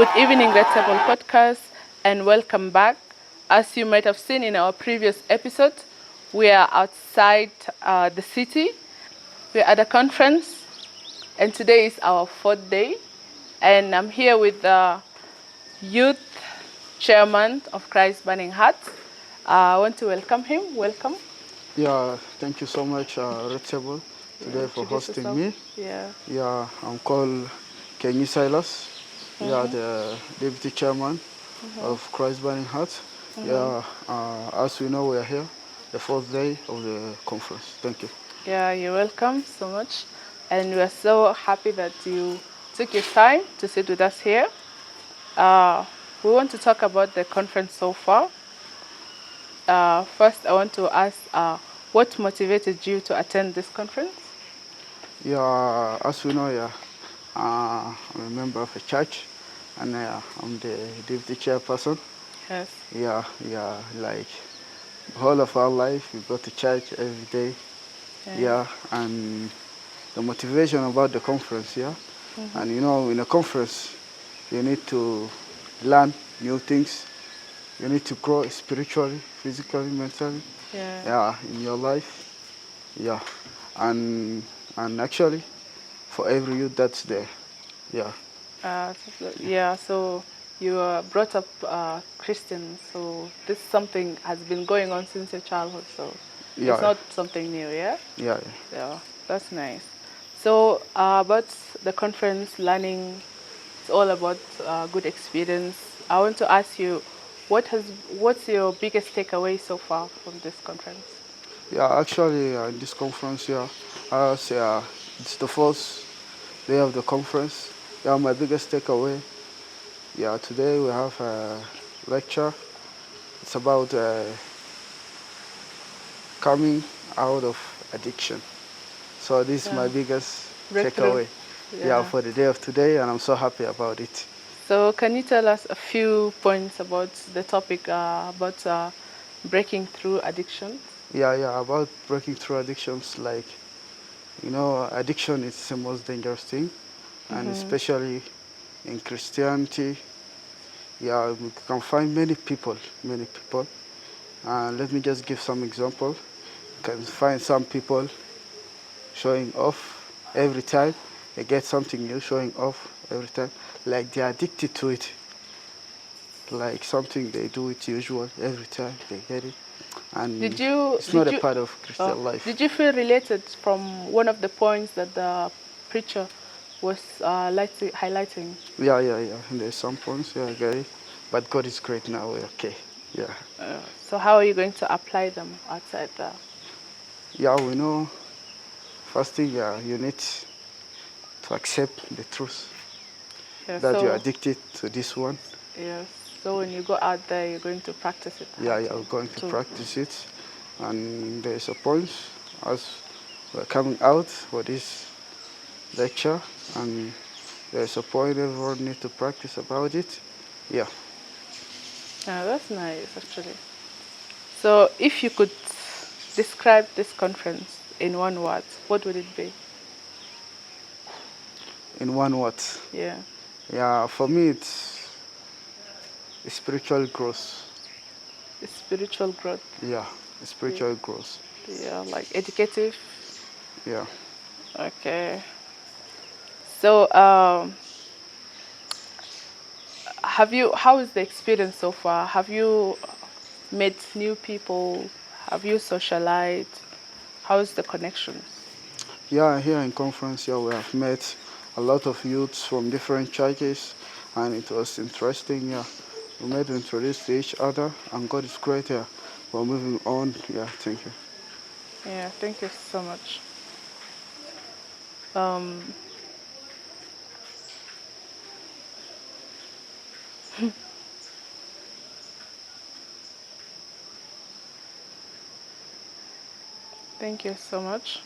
Good evening, Red Table Podcast, and welcome back. As you might have seen in our previous episode, we are outside the city. We're at a conference, and today is our fourth day. And I'm here with the youth chairman of Christ Burning Heart. I want to welcome him. Welcome. Yeah, thank you so much, Red Table, today for hosting me. Yeah. I'm called Kenyi Silas. The deputy chairman of Christ Burning Heart. As we know, we are here, the fourth day of the conference. Thank you. Yeah, you're welcome so much. And we're so happy that you took your time to sit with us here. We want to talk about the conference so far. First, I want to ask, what motivated you to attend this conference? Yeah, as we know, I'm a member of a church, and I'm the deputy chairperson. Yes. Like whole of our life, we go to church every day. And the motivation about the conference, and in a conference, you need to learn new things. You need to grow spiritually, physically, mentally, in your life. And actually, for every youth that's there, So you were brought up Christian, so this something has been going on since your childhood, so it's not something new, yeah? Yeah, that's nice. So about the conference, learning, it's all about good experience. I want to ask you, what's your biggest takeaway so far from this conference? Actually, in this conference, I say it's the first day of the conference. My biggest takeaway, today we have a lecture. It's about coming out of addiction. So this is my biggest takeaway. For the day of today, and I'm so happy about it. So can you tell us a few points about the topic about breaking through addictions? About breaking through addictions. Like, addiction is the most dangerous thing, and especially in Christianity, we can find many people. Let me just give some example. You can find some people showing off every time. They get something new, showing off every time. Like they're addicted to it. Like something they do it usual every time they get it. And it's not a part of Christian life. Did you feel related from one of the points that the preacher was highlighting? And there's some points, I get it. But God is great now, we're okay. So how are you going to apply them outside there? We know, first thing, you need to accept the truth. That you're addicted to this one. Yes. So when you go out there, you're going to practice it. We're going to practice it. And there's a point as we're coming out for this lecture, and there's a point everyone needs to practice about it. Yeah, that's nice, actually. So if you could describe this conference in one word, what would it be? In one word? Yeah, for me it's spiritual growth. Spiritual growth? Spiritual growth. Like educative? Yeah. Okay. So how is the experience so far? Have you met new people? Have you socialized? How's the connections? Here in conference, we have met a lot of youths from different churches, and it was interesting. We met and introduced to each other, and God is great. We're moving on. Thank you. Thank you so much. Thank you so much.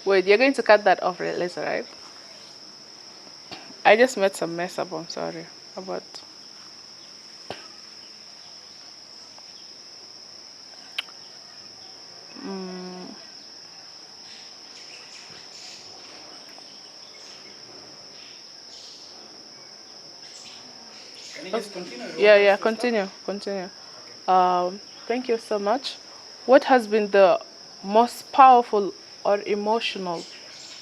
Wait, you're going to cut that off later, right? I just made some mess up. I'm sorry about. Can you just continue? Yeah, continue. Thank you so much. What has been the most powerful or emotional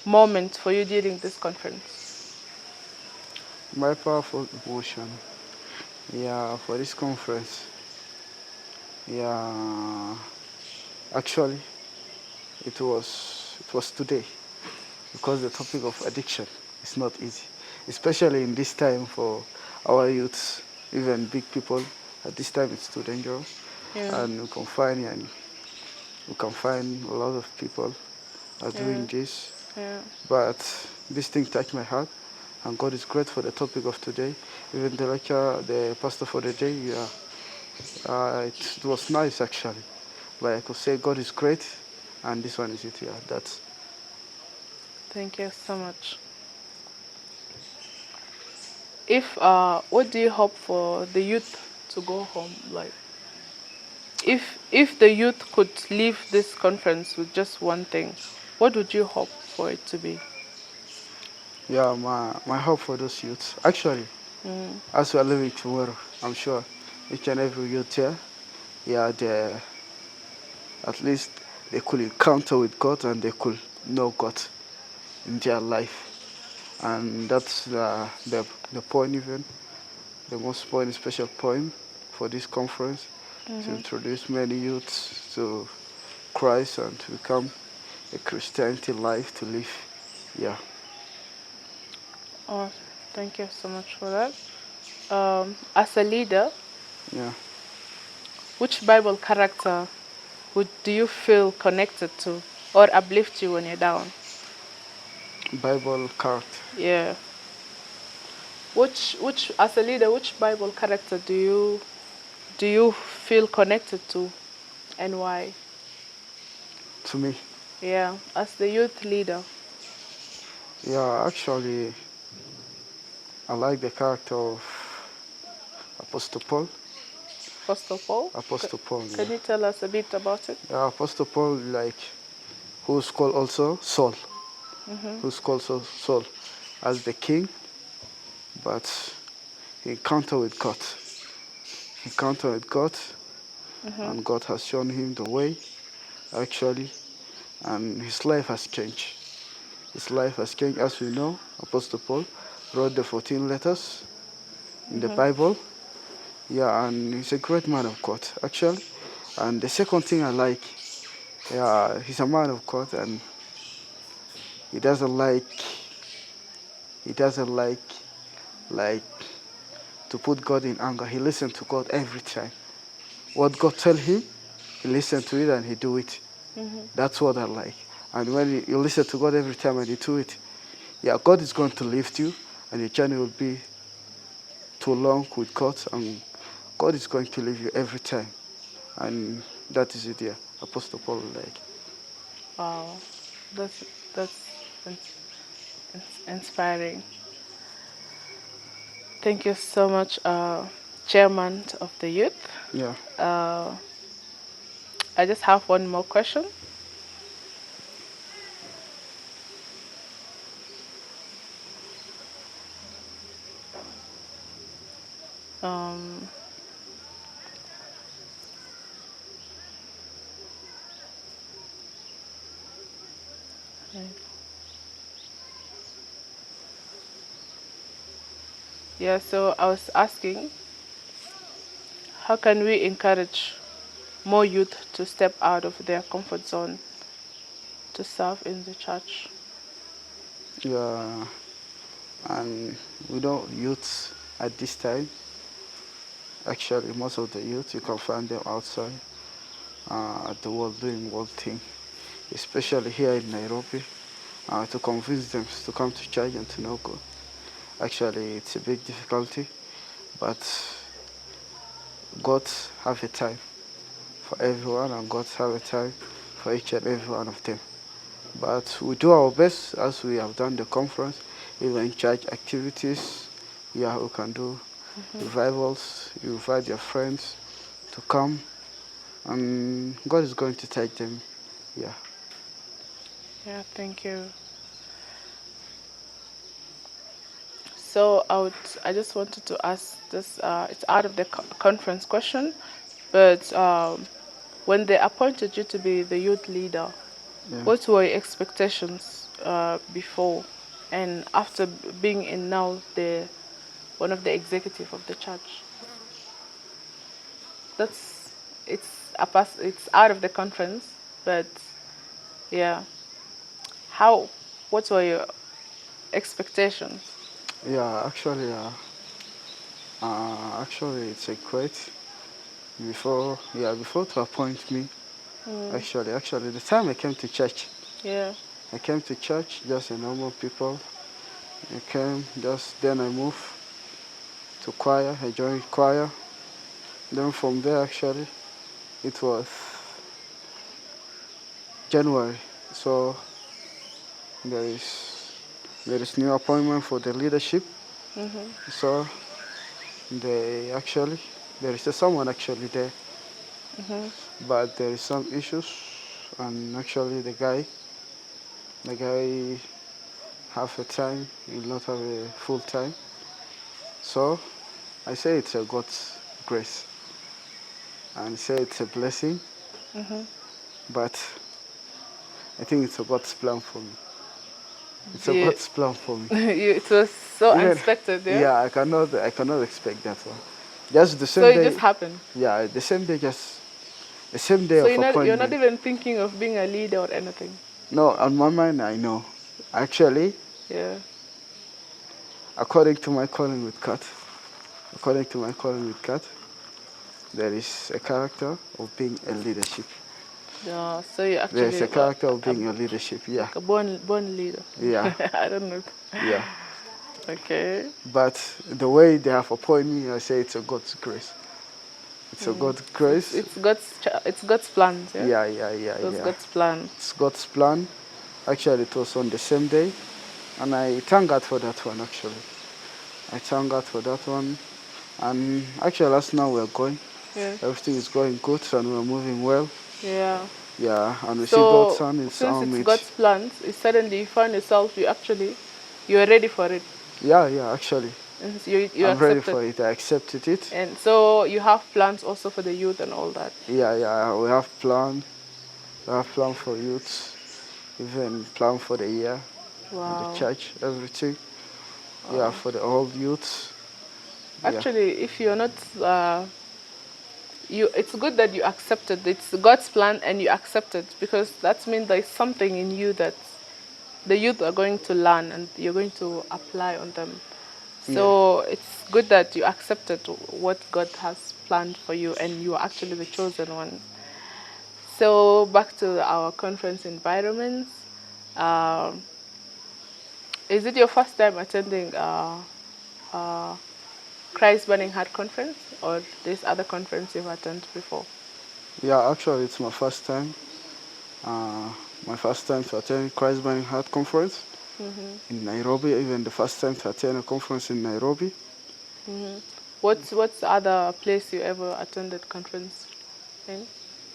moment for you during this conference? My powerful emotion, yeah, for this conference, yeah, actually, it was today, because the topic of addiction is not easy, especially in this time for our youths, even big people. At this time, it's too dangerous, and we can find a lot of people are doing this. But this thing touched my heart, and God is great for the topic of today. Even the lecturer, the pastor for the day, yeah, it was nice actually. But I could say God is great, and this one is it. Yeah, that's. Thank you so much. If what do you hope for the youth to go home like? If the youth could leave this conference with just one thing, what would you hope for it to be? Yeah, my hope for those youths. Actually, as we are living tomorrow, I'm sure each and every youth here, yeah, at least they could encounter with God and they could know God in their life. And that's the point, even the most point, special point for this conference, to introduce many youths to Christ and to become a Christianity life to live. Yeah. Oh, thank you so much for that. As a leader, Yeah. which Bible character do you feel connected to or uplift you when you're down? Bible character. Yeah. Which as a leader, which Bible character do you feel connected to, and why? To me. Yeah, as the youth leader. Yeah, actually, I like the character of Apostle Paul. Apostle Paul? Apostle Paul, Can yeah. you tell us a bit about it? Yeah, Apostle Paul, like, who's called also Saul. Who's called Saul as the king, but he encountered with God. He encountered with God, and God has shown him the way, actually, and his life has changed. His life has changed. As we know, Apostle Paul wrote the 14 letters in the Bible. Yeah, and he's a great man of God, actually. And the second thing I like, yeah, he's a man of God, and he doesn't like, he doesn't like to put God in anger. He listens to God every time. What God tell him, he listen to it and he do it. That's what I like. And when you listen to God every time and you do it, yeah, God is going to lift you, and your journey will be too long with God, and God is going to leave you every time. And that is it, yeah. Apostle Paul, like. Wow, that's inspiring. Thank you so much, Chairman of the Youth. Yeah. I just have one more question. Um, yeah, so I was asking, how can we encourage more youth to step out of their comfort zone to serve in the church? Yeah. And we know youths at this time, actually, most of the youth, you can find them outside at the world doing world thing, especially here in Nairobi, to convince them to come to church and to know God. Actually, it's a big difficulty, but God have a time for everyone, and God have a time for each and every one of them. But we do our best, as we have done the conference, even church activities. Yeah, we can do revivals. You invite your friends to come, and God is going to take them. Yeah. Yeah, thank you. So I just wanted to ask this. It's out of the conference question, but when they appointed you to be the youth leader, what were your expectations before and after being in now the one of the executive of the church? That's it's out of the conference, but yeah, how what were your expectations? Yeah, actually, it's a great before to appoint me. Actually, the time I came to church. Yeah. I came to church just a normal people. I came then I moved to choir. I joined choir. Then from there, actually, it was January. So there is new appointment for the leadership. So there is someone actually there, but there is some issues, and actually the guy half a time will not have a full time. So I say it's a God's grace, and say it's a blessing, but I think it's a God's plan for me. It's a God's plan for me. It was so unexpected, yeah? Yeah, I cannot expect that one. Just the same day. So it just happened? Yeah, the same day, the same day so of appointment. You're not even thinking of being a leader or anything? No, on my mind I know. Actually, yeah. According to my calling with God, there is a character of being a leadership. Yeah, so you actually... There's a character of being a leadership, yeah. Like a born leader. Yeah. I don't know. Yeah. Okay. But the way they have appointed me, I say it's a God's grace. It's a God's grace. It's God's plan, yeah? Yeah. It's God's plan. It's God's plan. Actually, it was on the same day. And I thank God for that one, actually. I thank God for that one. And actually, as now we're going. Yeah. Everything is going good and we're moving well. Yeah. Yeah, and we see God's son is since it's God's plans, suddenly you find yourself, you're ready for it. Yeah, actually. I'm ready for it. I accepted it. And so you have plans also for the youth and all that. Yeah. We have plan. We have plan for youths. Even plan for the year. Wow. The church, everything. Wow. Yeah, for the old youths. Actually, if you're not, it's good that you accepted. It's God's plan and you accept it, because that means there's something in you that the youth are going to learn and you're going to apply on them. So it's good that you accepted what God has planned for you and you are actually the chosen one. So back to our conference environments. Is it your first time attending Christ Burning Heart conference, or this other conference you've attended before? Yeah, actually it's my first time. My first time to attend Christ Burning Heart conference in Nairobi. Even the first time to attend a conference in Nairobi. What's the other place you ever attended conference in?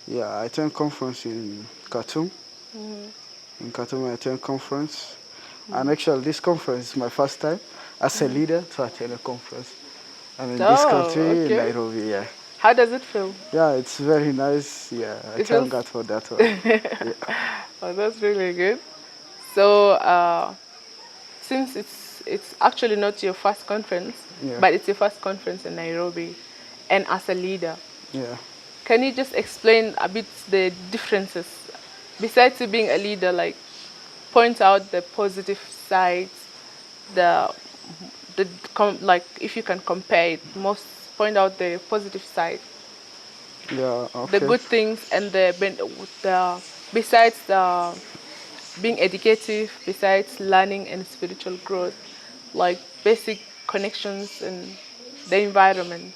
Yeah, I attend conference in Khartoum. In Khartoum I attend conference. And actually this conference is my first time as a leader to attend a conference. And in this country, in Nairobi, yeah. How does it feel? Yeah, it's very nice. Yeah, I thank God for that one. Yeah. Oh, that's really good. So, since it's actually not your first conference, but it's your first conference in Nairobi, and as a leader, can you just explain a bit the differences? Besides you being a leader, like point out the positive sides, like if you can compare it, point out the positive side. Yeah, okay. The good things and besides being educative, besides learning and spiritual growth, like basic connections and the environment.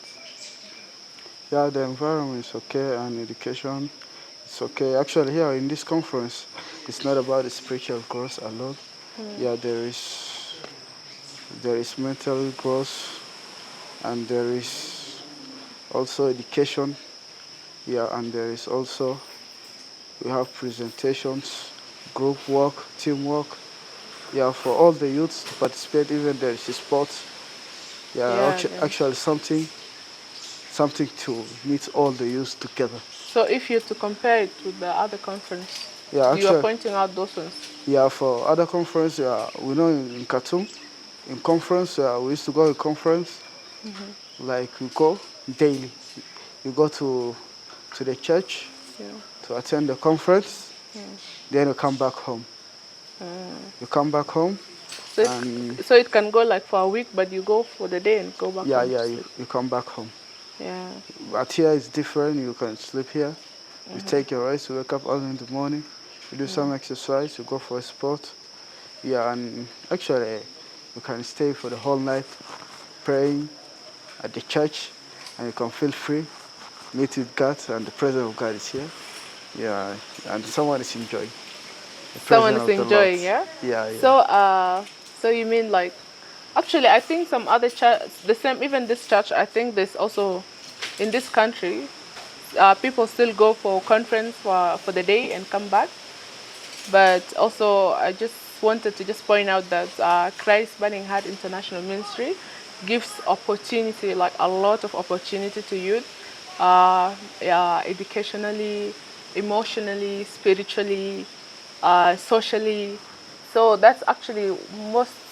Yeah, the environment is okay and education is okay. Actually, here in this conference, it's not about the spiritual growth alone. Yeah, there is mental growth and there is also education. Yeah, and there is also, we have presentations, group work, teamwork. Yeah, for all the youths to participate, even there is sports. Actually something to meet all the youth together. So if you're to compare it to the other conference, you are pointing out those ones. Yeah, for other conference, we know in Khartoum, in conference, we used to go to conference, like we go daily. You go to the church to attend the conference, then you come back home. You come back home. So it can go like for a week, but you go for the day and go back home. Yeah, you come back home. Yeah. But here it's different. You can sleep here. You take your rest. You wake up early in the morning. You do some exercise. You go for a sport. Yeah, and actually you can stay for the whole night praying at the church, and you can feel free, meet with God, and the presence of God is here. Yeah, and someone is enjoying. Someone is enjoying, yeah? Yeah. So you mean like, actually I think some other church, the same, even this church, I think there's also, in this country, people still go for conference for the day and come back. But also I just wanted to just point out that Christ Burning Heart International Ministry gives opportunity, like a lot of opportunity to youth, educationally, emotionally, spiritually, socially. So that's actually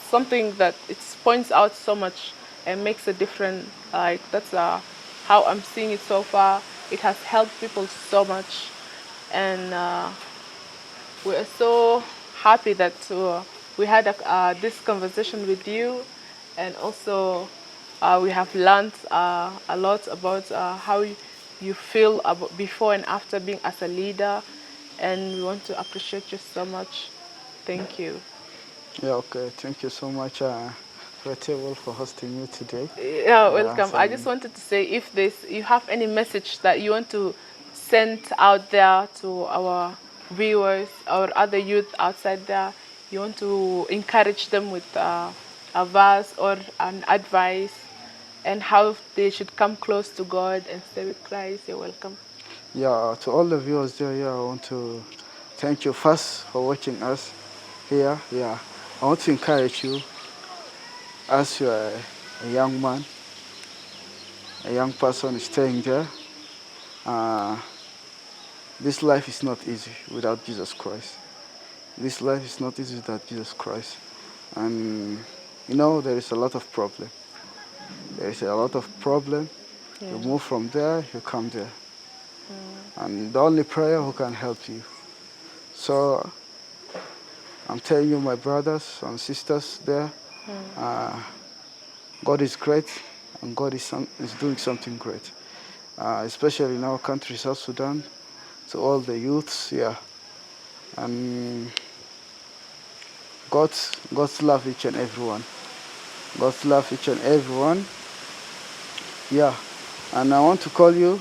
something that it points out so much and makes a difference. Like that's how I'm seeing it so far. It has helped people so much, and we are so happy that we had this conversation with you, and also we have learned a lot about how you feel about before and after being as a leader, and we want to appreciate you so much. Thank you. Yeah, okay. Thank you so much, Table, for hosting me today. Yeah, welcome. I just wanted to say, if you have any message that you want to send out there to our viewers or other youth outside there, you want to encourage them with a verse or an advice and how they should come close to God and stay with Christ, you're welcome. Yeah, to all the viewers there, I want to thank you first for watching us here. Yeah, I want to encourage you, as you are a young man, a young person staying there. This life is not easy without Jesus Christ. This life is not easy without Jesus Christ. And there is a lot of problem. There is a lot of problem. Yeah. You move from there, you come there. And the only prayer who can help you. So I'm telling you, my brothers and sisters there, God is great, and God is doing something great. Especially in our country, South Sudan, to all the youths, and God's love each and everyone. God's love each and everyone. Yeah, and I want to call you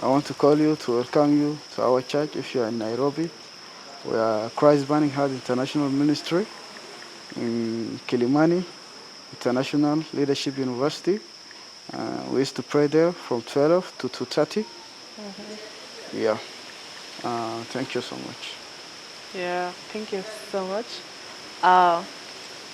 to welcome you to our church if you are in Nairobi. We are Christ Burning Heart International Ministry in Kilimani International Leadership University. We used to pray there from 12 to 2:30. Yeah. Thank you so much. Yeah, thank you so much.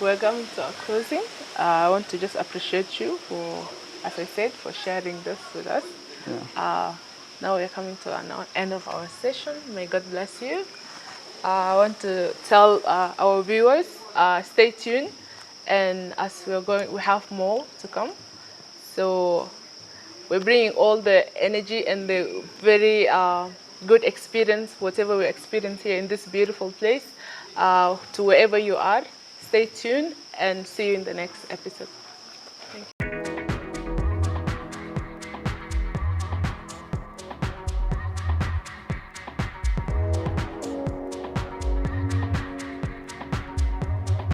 We're coming to our closing. I want to just appreciate you for, as I said, for sharing this with us. Yeah. Now we're coming to an end of our session. May God bless you. I want to tell our viewers, stay tuned, and as we have more to come. So we're bringing all the energy and the very good experience, whatever we experience here in this beautiful place, to wherever you are. Stay tuned and see you in the next episode.